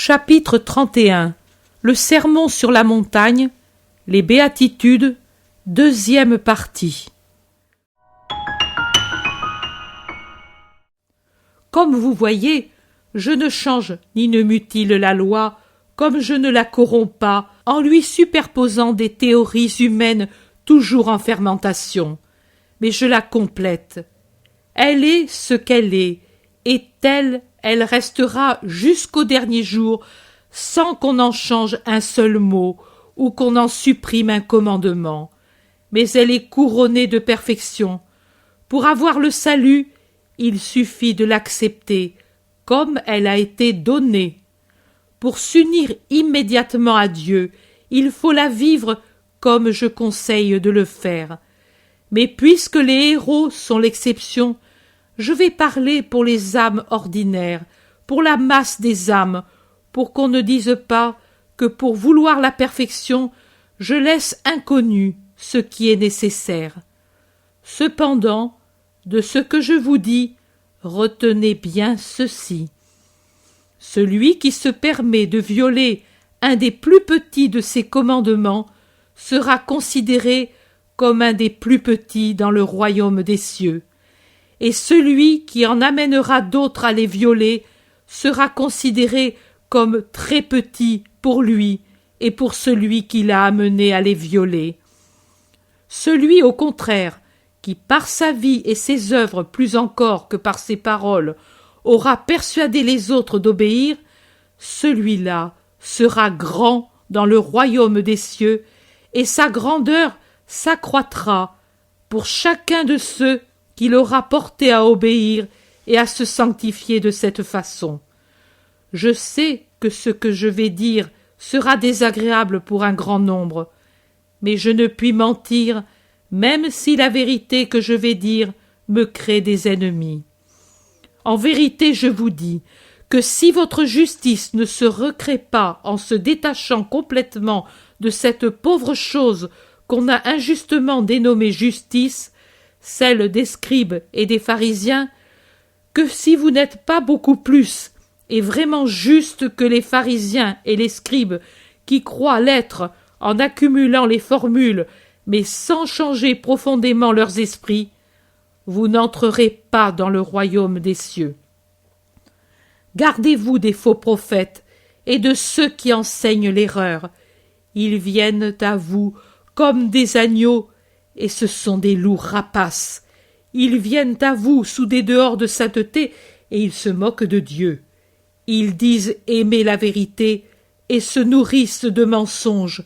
Chapitre 31. Le sermon sur la montagne, les béatitudes, deuxième partie. Comme vous voyez, je ne change ni ne mutile la loi, comme je ne la corromps pas, en lui superposant des théories humaines toujours en fermentation, mais je la complète. Elle est ce qu'elle est, et telle elle restera jusqu'au dernier jour, sans qu'on en change un seul mot ou qu'on en supprime un commandement. Mais elle est couronnée de perfection. Pour avoir le salut, il suffit de l'accepter, comme elle a été donnée. Pour s'unir immédiatement à Dieu, il faut la vivre comme je conseille de le faire. Mais puisque les héros sont l'exception, je vais parler pour les âmes ordinaires, pour la masse des âmes, pour qu'on ne dise pas que pour vouloir la perfection, je laisse inconnu ce qui est nécessaire. Cependant, de ce que je vous dis, retenez bien ceci. Celui qui se permet de violer un des plus petits de ces commandements sera considéré comme un des plus petits dans le royaume des cieux. Et celui qui en amènera d'autres à les violer sera considéré comme très petit pour lui et pour celui qui l'a amené à les violer. Celui, au contraire, qui par sa vie et ses œuvres plus encore que par ses paroles aura persuadé les autres d'obéir, celui-là sera grand dans le royaume des cieux, et sa grandeur s'accroîtra pour chacun de ceux qui l'aura porté à obéir et à se sanctifier de cette façon. Je sais que ce que je vais dire sera désagréable pour un grand nombre, mais je ne puis mentir, même si la vérité que je vais dire me crée des ennemis. En vérité, je vous dis que si votre justice ne se recrée pas en se détachant complètement de cette pauvre chose qu'on a injustement dénommée justice, celle des scribes et des pharisiens, que si vous n'êtes pas beaucoup plus et vraiment juste que les pharisiens et les scribes qui croient l'être en accumulant les formules mais sans changer profondément leurs esprits, vous n'entrerez pas dans le royaume des cieux. Gardez-vous des faux prophètes et de ceux qui enseignent l'erreur. Ils viennent à vous comme des agneaux, et ce sont des loups rapaces. Ils viennent à vous sous des dehors de sainteté, et ils se moquent de Dieu. Ils disent aimer la vérité, et se nourrissent de mensonges.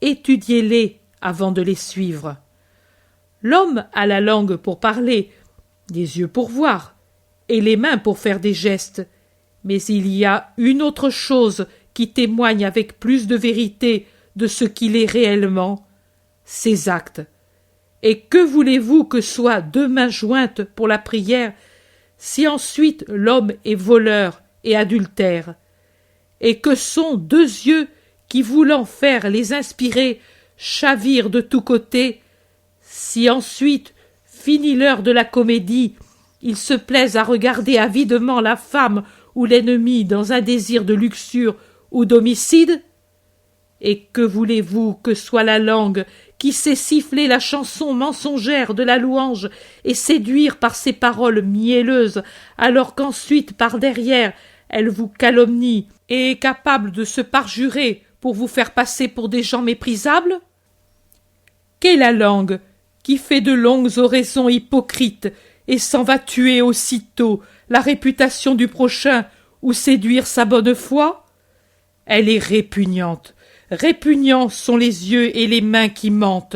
Étudiez-les avant de les suivre. L'homme a la langue pour parler, des yeux pour voir, et les mains pour faire des gestes, mais il y a une autre chose qui témoigne avec plus de vérité de ce qu'il est réellement, ses actes. Et que voulez-vous que soient deux mains jointes pour la prière, si ensuite l'homme est voleur et adultère? Et que sont deux yeux qui, voulant faire les inspirer, chavirent de tous côtés, si ensuite, finie l'heure de la comédie, ils se plaisent à regarder avidement la femme ou l'ennemi dans un désir de luxure ou d'homicide? Et que voulez-vous que soit la langue qui sait siffler la chanson mensongère de la louange et séduire par ses paroles mielleuses, alors qu'ensuite, par derrière, elle vous calomnie et est capable de se parjurer pour vous faire passer pour des gens méprisables? Qu'est la langue qui fait de longues oraisons hypocrites et s'en va tuer aussitôt la réputation du prochain ou séduire sa bonne foi? Elle est répugnante. Répugnants sont les yeux et les mains qui mentent,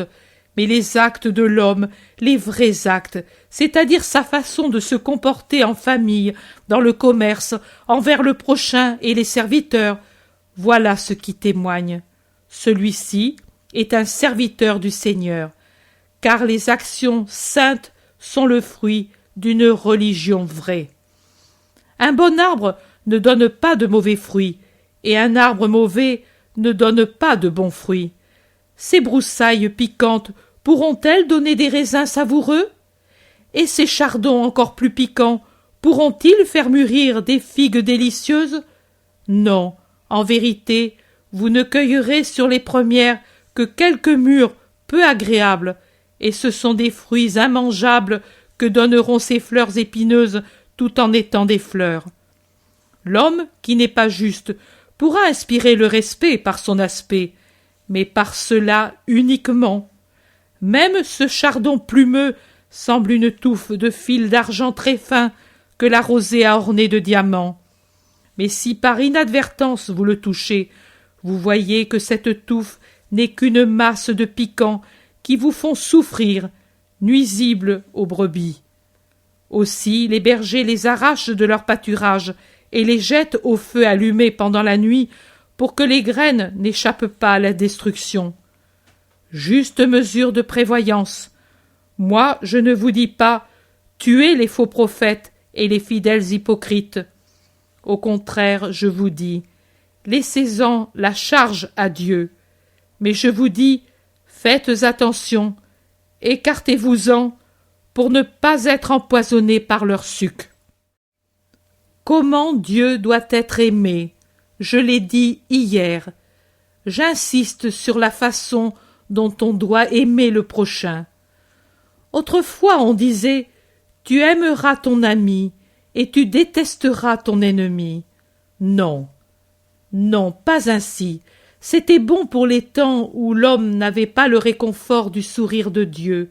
mais les actes de l'homme, les vrais actes, c'est-à-dire sa façon de se comporter en famille, dans le commerce, envers le prochain et les serviteurs, voilà ce qui témoigne. Celui-ci est un serviteur du Seigneur, car les actions saintes sont le fruit d'une religion vraie. Un bon arbre ne donne pas de mauvais fruits, et un arbre mauvais ne donne pas de bons fruits. Ces broussailles piquantes pourront-elles donner des raisins savoureux? Et ces chardons encore plus piquants pourront-ils faire mûrir des figues délicieuses? Non, En vérité, vous ne cueillerez sur les premières que quelques mûres peu agréables, et ce sont des fruits immangeables que donneront ces fleurs épineuses tout en étant des fleurs. L'homme qui n'est pas juste pourra inspirer le respect par son aspect, mais par cela uniquement. Même ce chardon plumeux semble une touffe de fil d'argent très fin que la rosée a orné de diamants. Mais si par inadvertance vous le touchez, vous voyez que cette touffe n'est qu'une masse de piquants qui vous font souffrir, nuisibles aux brebis. Aussi les bergers les arrachent de leur pâturage et les jettent au feu allumé pendant la nuit pour que les graines n'échappent pas à la destruction. Juste mesure de prévoyance. Moi, je ne vous dis pas tuez les faux prophètes et les fidèles hypocrites. Au contraire, je vous dis, laissez-en la charge à Dieu. Mais je vous dis, faites attention, écartez-vous-en pour ne pas être empoisonnés par leur suc. Comment Dieu doit être aimé? Je l'ai dit hier. J'insiste sur la façon dont on doit aimer le prochain. Autrefois on disait « Tu aimeras ton ami et tu détesteras ton ennemi ». Non, non, pas ainsi. C'était bon pour les temps où l'homme n'avait pas le réconfort du sourire de Dieu.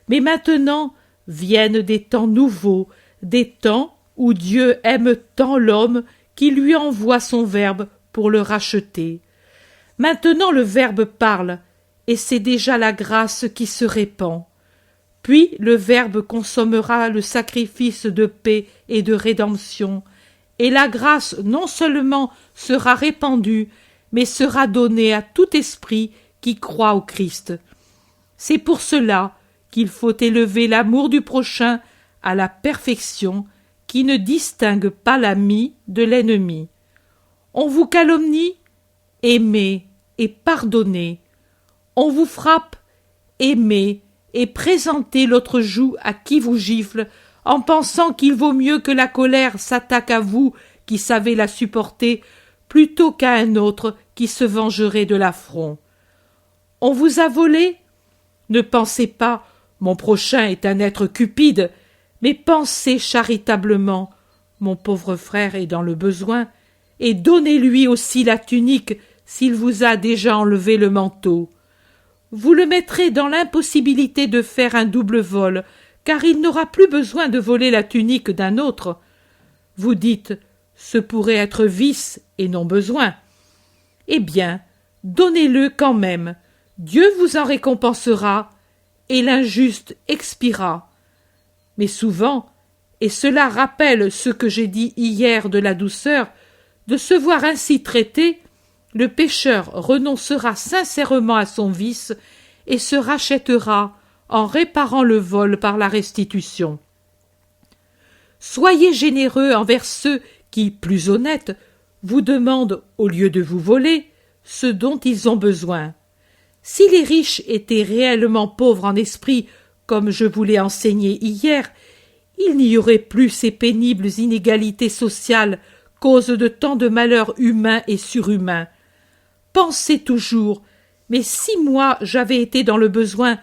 Mais maintenant viennent des temps nouveaux, des temps où Dieu aime tant l'homme qu'il lui envoie son Verbe pour le racheter. Maintenant le Verbe parle, et c'est déjà la grâce qui se répand. Puis le Verbe consommera le sacrifice de paix et de rédemption, et la grâce non seulement sera répandue, mais sera donnée à tout esprit qui croit au Christ. C'est pour cela qu'il faut élever l'amour du prochain à la perfection qui ne distingue pas l'ami de l'ennemi. On vous calomnie, aimez et pardonnez. On vous frappe, aimez et présentez l'autre joue à qui vous gifle, en pensant qu'il vaut mieux que la colère s'attaque à vous qui savez la supporter, plutôt qu'à un autre qui se vengerait de l'affront. On vous a volé? Ne pensez pas « Mon prochain est un être cupide », mais pensez charitablement « Mon pauvre frère est dans le besoin », et donnez-lui aussi la tunique s'il vous a déjà enlevé le manteau. Vous le mettrez dans l'impossibilité de faire un double vol, car il n'aura plus besoin de voler la tunique d'un autre. Vous dites « Ce pourrait être vice et non besoin ». Eh bien, donnez-le quand même. Dieu vous en récompensera, et l'injuste expira. Mais souvent, et cela rappelle ce que j'ai dit hier de la douceur, de se voir ainsi traité, le pécheur renoncera sincèrement à son vice et se rachètera en réparant le vol par la restitution. Soyez généreux envers ceux qui, plus honnêtes, vous demandent, au lieu de vous voler, ce dont ils ont besoin. Si les riches étaient réellement pauvres en esprit, comme je vous l'ai enseigné hier, il n'y aurait plus ces pénibles inégalités sociales, cause de tant de malheurs humains et surhumains. Pensez toujours, mais si moi j'avais été dans le besoin,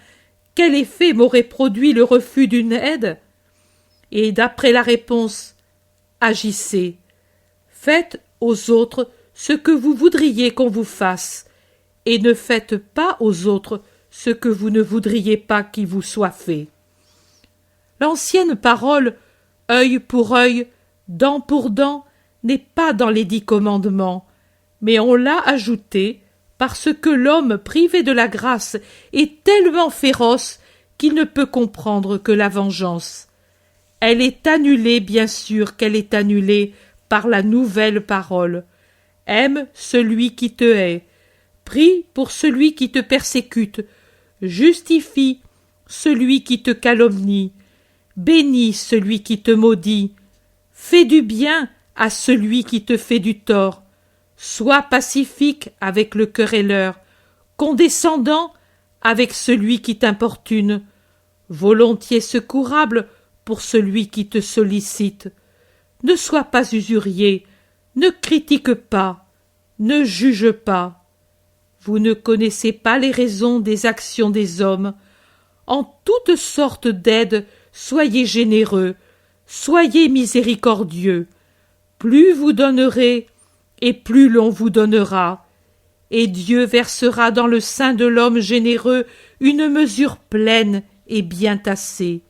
quel effet m'aurait produit le refus d'une aide? Et d'après la réponse, agissez. Faites aux autres ce que vous voudriez qu'on vous fasse, et ne faites pas aux autres ce que vous ne voudriez pas qu'il vous soit fait. L'ancienne parole « œil pour œil, dent pour dent » n'est pas dans les 10 commandements, mais on l'a ajoutée parce que l'homme privé de la grâce est tellement féroce qu'il ne peut comprendre que la vengeance. Elle est annulée, bien sûr qu'elle est annulée par la nouvelle parole. Aime celui qui te hait, prie pour celui qui te persécute, justifie celui qui te calomnie, bénis celui qui te maudit, fais du bien à celui qui te fait du tort, sois pacifique avec le querelleur, condescendant avec celui qui t'importune, volontiers secourable pour celui qui te sollicite. Ne sois pas usurier, ne critique pas, Ne juge pas. Vous ne connaissez pas les raisons des actions des hommes. En toutes sortes d'aides, soyez généreux, soyez miséricordieux. Plus vous donnerez, et plus l'on vous donnera. Et Dieu versera dans le sein de l'homme généreux une mesure pleine et bien tassée.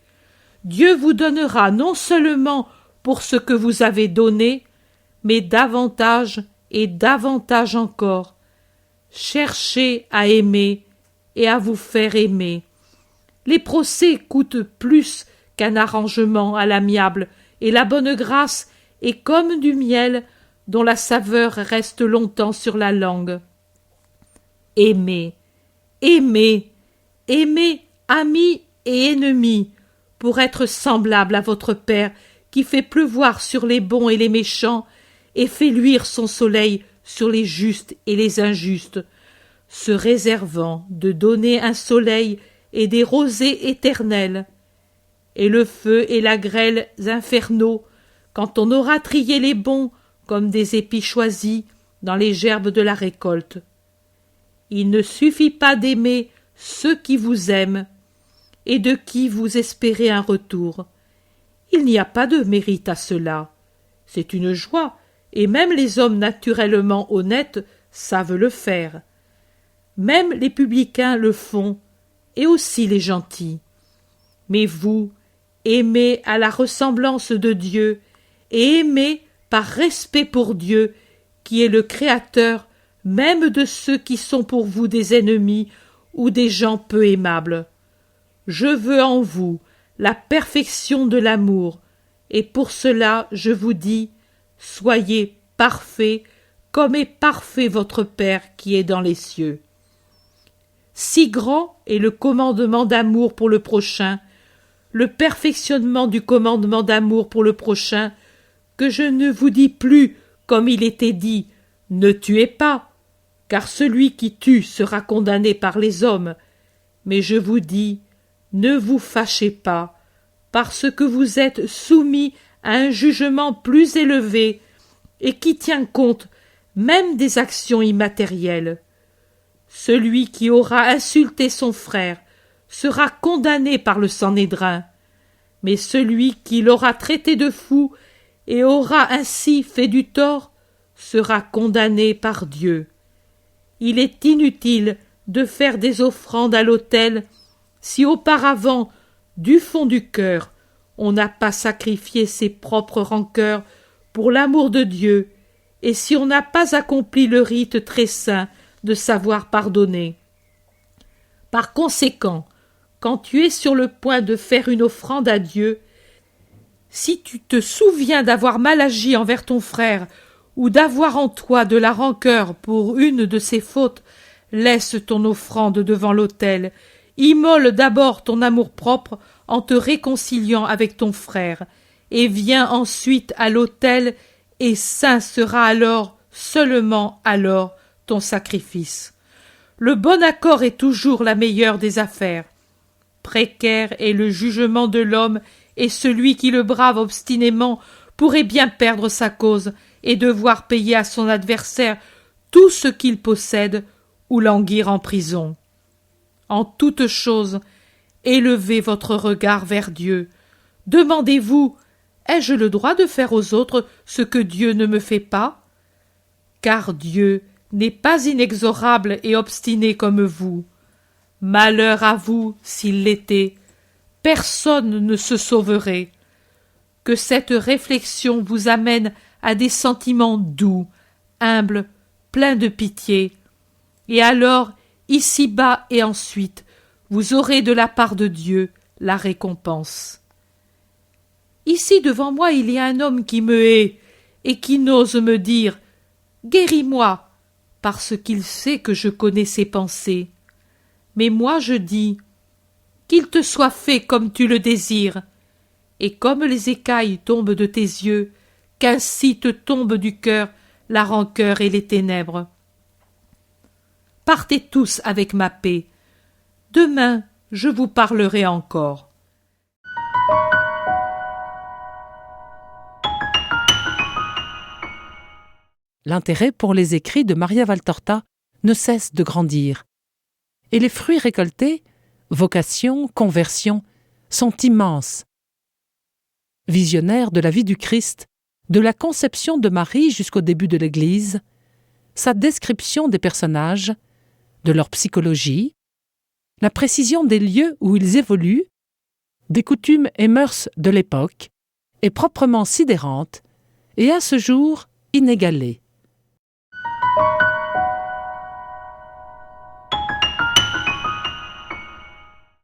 Dieu vous donnera non seulement pour ce que vous avez donné, mais davantage et davantage encore. Cherchez à aimer et à vous faire aimer. Les procès coûtent plus qu'un arrangement à l'amiable, et la bonne grâce est comme du miel dont la saveur reste longtemps sur la langue. Aimez, aimez, aimez, amis et ennemis, pour être semblable à votre Père qui fait pleuvoir sur les bons et les méchants et fait luire son soleil sur les justes et les injustes, se réservant de donner un soleil et des rosées éternelles, et le feu et la grêle infernaux, quand on aura trié les bons comme des épis choisis dans les gerbes de la récolte. Il ne suffit pas d'aimer ceux qui vous aiment et de qui vous espérez un retour. Il n'y a pas de mérite à cela. C'est une joie, et même les hommes naturellement honnêtes savent le faire. Même les publicains le font, et aussi les gentils. Mais vous, aimez à la ressemblance de Dieu, et aimez par respect pour Dieu, qui est le Créateur même de ceux qui sont pour vous des ennemis ou des gens peu aimables. Je veux en vous la perfection de l'amour, et pour cela je vous dis, soyez parfaits, comme est parfait votre Père qui est dans les cieux. Si grand est le commandement d'amour pour le prochain, le perfectionnement du commandement d'amour pour le prochain, que je ne vous dis plus, comme il était dit, ne tuez pas, car celui qui tue sera condamné par les hommes, mais je vous dis, ne vous fâchez pas, parce que vous êtes soumis à un jugement plus élevé et qui tient compte même des actions immatérielles. Celui qui aura insulté son frère sera condamné par le Sanhédrin, mais celui qui l'aura traité de fou et aura ainsi fait du tort sera condamné par Dieu. Il est inutile de faire des offrandes à l'autel si auparavant, du fond du cœur, on n'a pas sacrifié ses propres rancœurs pour l'amour de Dieu, et si on n'a pas accompli le rite très saint de savoir pardonner. Par conséquent, quand tu es sur le point de faire une offrande à Dieu, si tu te souviens d'avoir mal agi envers ton frère ou d'avoir en toi de la rancœur pour une de ses fautes, laisse ton offrande devant l'autel, immole d'abord ton amour-propre en te réconciliant avec ton frère, et viens ensuite à l'autel, et saint sera alors, seulement alors, ton sacrifice. Le bon accord est toujours la meilleure des affaires. Précaire est le jugement de l'homme, et celui qui le brave obstinément pourrait bien perdre sa cause et devoir payer à son adversaire tout ce qu'il possède ou languir en prison. En toute chose, élevez votre regard vers Dieu. Demandez-vous, ai-je le droit de faire aux autres ce que Dieu ne me fait pas? Car Dieu n'est pas inexorable et obstiné comme vous. Malheur à vous s'il l'était, personne ne se sauverait. Que cette réflexion vous amène à des sentiments doux, humbles, pleins de pitié, et alors, ici-bas et ensuite, vous aurez de la part de Dieu la récompense. Ici devant moi il y a un homme qui me hait, et qui n'ose me dire « Guéris-moi », parce qu'il sait que je connais ses pensées. Mais moi je dis « Qu'il te soit fait comme tu le désires », et comme les écailles tombent de tes yeux, qu'ainsi te tombent du cœur la rancœur et les ténèbres. Partez tous avec ma paix. Demain, je vous parlerai encore. l'intérêt pour les écrits de Maria Valtorta ne cesse de grandir. Et les fruits récoltés, vocation, conversion, sont immenses. Visionnaire de la vie du Christ, de la conception de Marie jusqu'au début de l'Église, sa description des personnages, de leur psychologie, la précision des lieux où ils évoluent, des coutumes et mœurs de l'époque, est proprement sidérante et à ce jour inégalée.